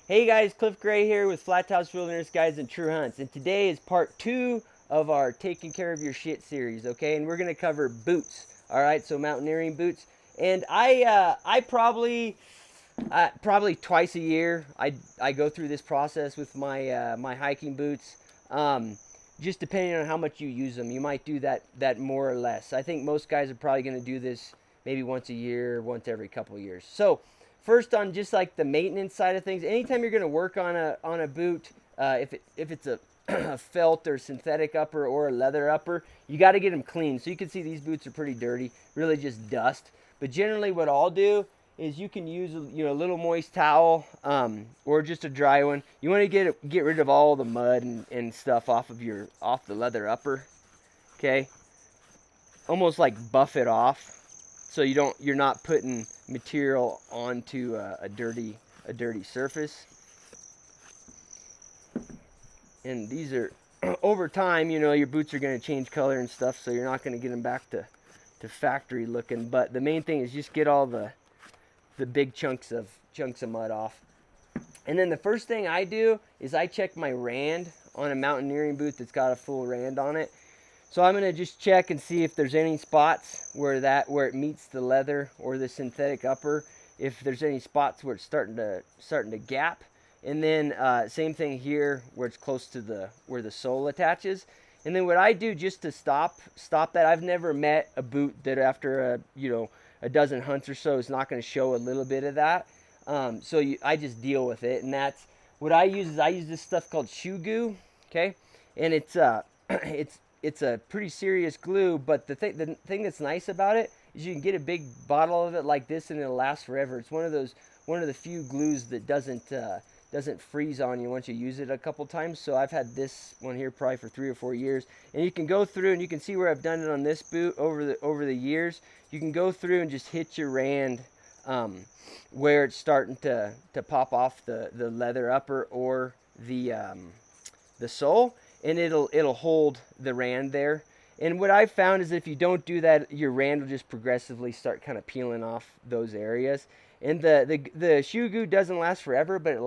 Hey guys, Cliff Gray here with Flat Tops Wilderness Guides and True Hunts, and today is part 2 of our Taking Care of Your Shit series, okay? And we're going to cover boots, alright? So mountaineering boots. And I probably twice a year, I go through this process with my hiking boots. Just depending on how much you use them, you might do that more or less. I think most guys are probably going to do this maybe once a year, once every couple of years. So first, on just like the maintenance side of things, anytime you're going to work on a boot, if it's a a felt or synthetic upper or a leather upper, you got to get them clean. So you can see these boots are pretty dirty, really just dust. But generally, what I'll do is you can use a little moist towel, or just a dry one. You want to get rid of all the mud and stuff off the leather upper. Okay, almost like buff it off, so you're not putting material onto a dirty surface. And these are over time, your boots are going to change color and stuff, so you're not going to get them back to factory looking. But the main thing is just get all the big chunks of mud off. And then the first thing I do is I check my rand on a mountaineering boot that's got a full rand on it. So I'm going to just check and see if there's any spots where it meets the leather or the synthetic upper, if there's any spots where it's starting to gap. And then same thing here where it's close to where the sole attaches. And then what I do just to stop that, I've never met a boot that after a dozen hunts or so is not going to show a little bit of that. I just deal with it, and that's what I use. I use this stuff called Shoe Goo, okay, and it's a pretty serious glue. But the thing that's nice about it is you can get a big bottle of it like this, and it'll last forever. It's one of the few glues that doesn't freeze on you once you use it a couple times. So I've had this one here probably for 3 or 4 years, and you can go through and you can see where I've done it on this boot over the years. You can go through and just hit your rand where it's starting to pop off the leather upper or the sole, and it'll hold the rand there. And what I've found is if you don't do that, your rand will just progressively start kind of peeling off those areas. And the Shoe Goo doesn't last forever, but it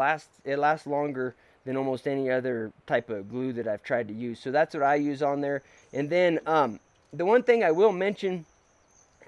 lasts longer than almost any other type of glue that I've tried to use. So that's what I use on there. And then the one thing I will mention,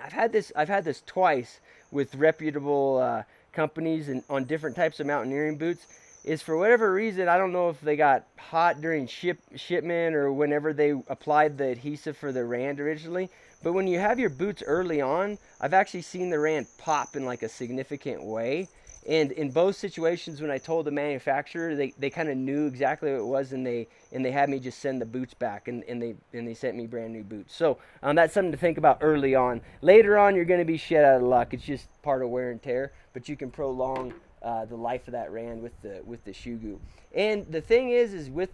I've had this twice with reputable companies and on different types of mountaineering boots, is for whatever reason, I don't know if they got hot during shipment or whenever they applied the adhesive for the rand originally, but when you have your boots early on, I've actually seen the rand pop in like a significant way. And in both situations, when I told the manufacturer, they kind of knew exactly what it was, and they had me just send the boots back, and they sent me brand new boots. So that's something to think about early on. Later on, you're going to be shit out of luck. It's just part of wear and tear, but you can prolong the life of that rand with the Shoe Goo. And the thing is with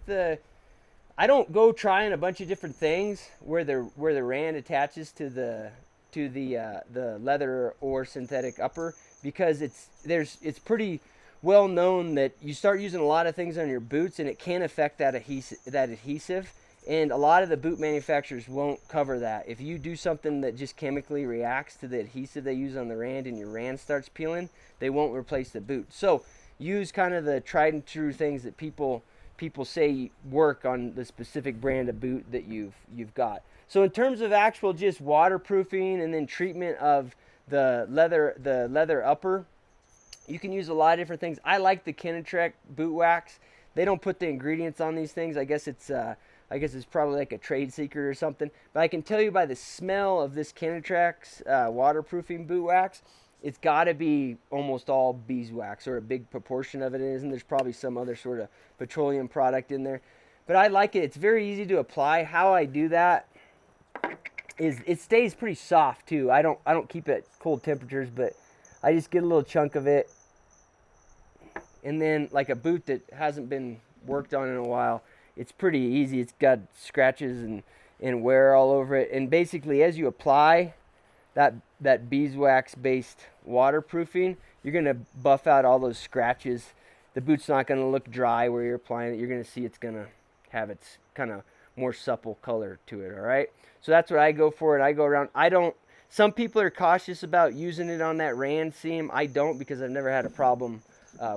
I don't go trying a bunch of different things where the rand attaches to the leather or synthetic upper, because it's pretty well known that you start using a lot of things on your boots and it can affect that adhesive, and a lot of the boot manufacturers won't cover that. If you do something that just chemically reacts to the adhesive they use on the rand and your rand starts peeling, they won't replace the boot. So use kind of the tried and true things that people say work on the specific brand of boot that you've got. So in terms of actual just waterproofing and then treatment of the leather upper, you can use a lot of different things. I like the Kenetrek boot wax. They don't put the ingredients on these things. I guess it's probably like a trade secret or something. But I can tell you by the smell of this Kenetrek's waterproofing boot wax, it's got to be almost all beeswax, or a big proportion of it is, and there's probably some other sort of petroleum product in there. But I like it. It's very easy to apply. How I do that is it stays pretty soft too. I don't keep it at cold temperatures, but I just get a little chunk of it, and then like a boot that hasn't been worked on in a while, it's pretty easy. It's got scratches and wear all over it, and basically as you apply that beeswax based waterproofing, you're going to buff out all those scratches. The boot's not going to look dry where you're applying it. You're going to see it's going to have its kind of more supple color to it. All right, so that's what I go for, and I go around. Some people are cautious about using it on that rand seam. I don't, because I've never had a problem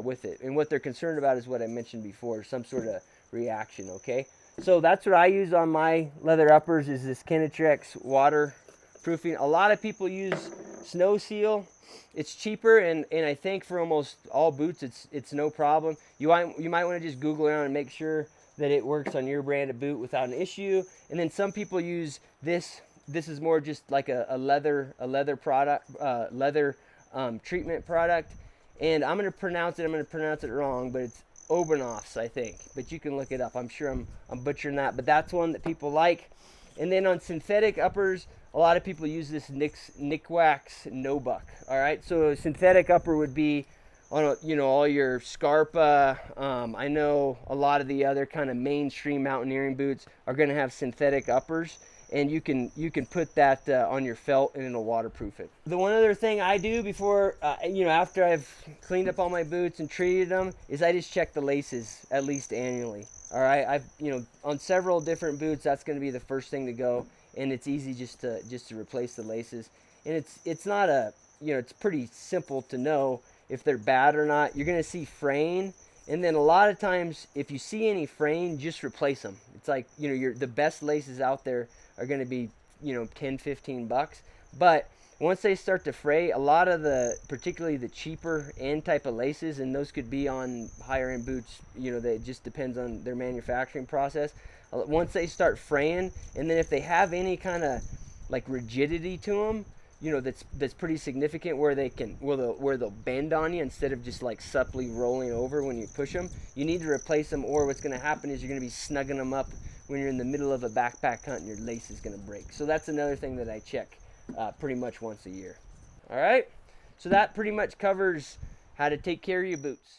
with it. And what they're concerned about is what I mentioned before, some sort of reaction, okay? So that's what I use on my leather uppers, is this Kenetrek's waterproofing. A lot of people use Snow Seal. It's cheaper, and I think for almost all boots it's no problem. You might want to just Google around and make sure that it works on your brand of boot without an issue. And then some people use this. This is more just like a leather product, treatment product. And I'm gonna pronounce it wrong, but it's Obernoffs, I think. But you can look it up. I'm sure I'm butchering that, but that's one that people like. And then on synthetic uppers, a lot of people use this Nikwax Nobuck. All right, so a synthetic upper would be on all your Scarpa. I know a lot of the other kind of mainstream mountaineering boots are going to have synthetic uppers, and you can put that on your felt and it'll waterproof it. The one other thing I do before after I've cleaned up all my boots and treated them is I just check the laces at least annually. All right, I've on several different boots, that's going to be the first thing to go, and it's easy just to replace the laces. And it's not it's pretty simple to know if they're bad or not. You're going to see fraying, and then a lot of times if you see any fraying, just replace them. It's like the best laces out there are going to be 10, 15 bucks, but once they start to fray, a lot of particularly the cheaper end type of laces, and those could be on higher end boots, that just depends on their manufacturing process. Once they start fraying, and then if they have any kind of like rigidity to them, that's pretty significant, where they'll bend on you instead of just like supplely rolling over when you push them, you need to replace them, or what's going to happen is you're going to be snugging them up when you're in the middle of a backpack hunt and your lace is going to break. So that's another thing that I check pretty much once a year. All right, so that pretty much covers how to take care of your boots.